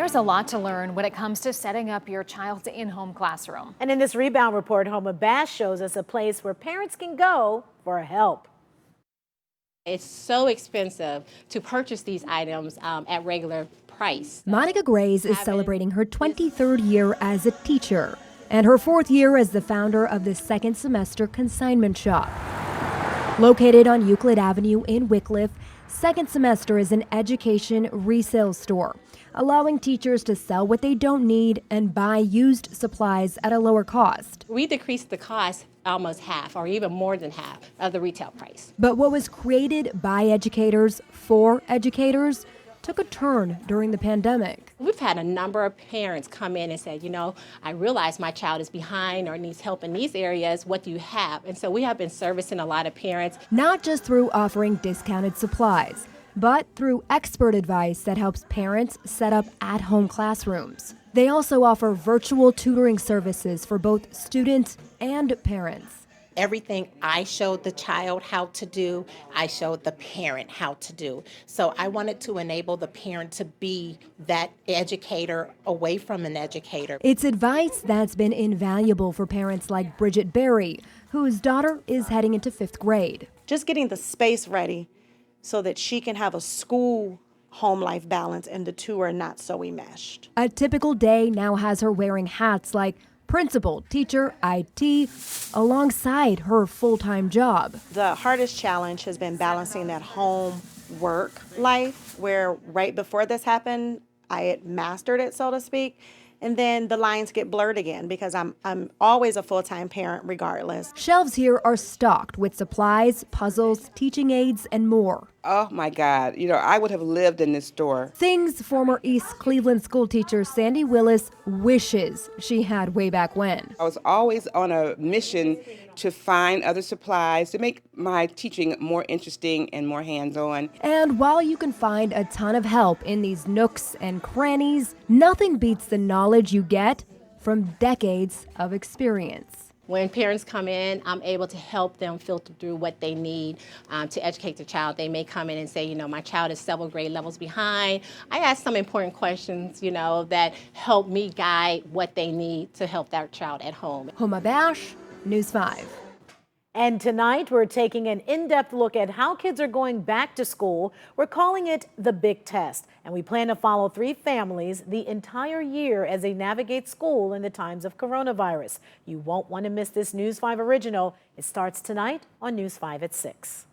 There's a lot to learn when it comes to setting up your child's in-home classroom. And in this rebound report, Homa Bash shows us a place where parents can go for help. It's so expensive to purchase these items at regular price. Monica Grays is celebrating her 23rd year as a teacher and her 4th year as the founder of the second semester consignment shop. Located on Euclid Avenue in Wickliffe, Second Semester is an education resale store, allowing teachers to sell what they don't need and buy used supplies at a lower cost. We decreased the cost almost half or even more than half of the retail price. But what was created by educators for educators took a turn during the pandemic. We've had a number of parents come in and say, you know, I realize my child is behind or needs help in these areas. What do you have? And so we have been servicing a lot of parents. Not just through offering discounted supplies, but through expert advice that helps parents set up at-home classrooms. They also offer virtual tutoring services for both students and parents. Everything I showed the child how to do, I showed the parent how to do. So I wanted to enable the parent to be that educator away from an educator. It's advice that's been invaluable for parents like Bridget Berry, whose daughter is heading into 5th grade. Just getting the space ready so that she can have a school home life balance and the two are not so enmeshed. A typical day now has her wearing hats like principal, teacher, IT, alongside her full-time job. The hardest challenge has been balancing that home work life, where right before this happened, I had mastered it, so to speak. And then the lines get blurred again because I'm always a full-time parent regardless. Shelves here are stocked with supplies, puzzles, teaching aids, and more. Oh my God, you know, I would have lived in this store. Things former East Cleveland school teacher Sandy Willis wishes she had way back when. I was always on a mission to find other supplies to make my teaching more interesting and more hands-on. And while you can find a ton of help in these nooks and crannies, nothing beats the knowledge you get from decades of experience. When parents come in, I'm able to help them filter through what they need to educate their child. They may come in and say, you know, my child is several grade levels behind. I ask some important questions, you know, that help me guide what they need to help their child at home. Homa Bash, News 5. And tonight, we're taking an in-depth look at how kids are going back to school. We're calling it the Big Test, and we plan to follow 3 families the entire year as they navigate school in the times of coronavirus. You won't want to miss this News 5 original. It starts tonight on News 5 at 6.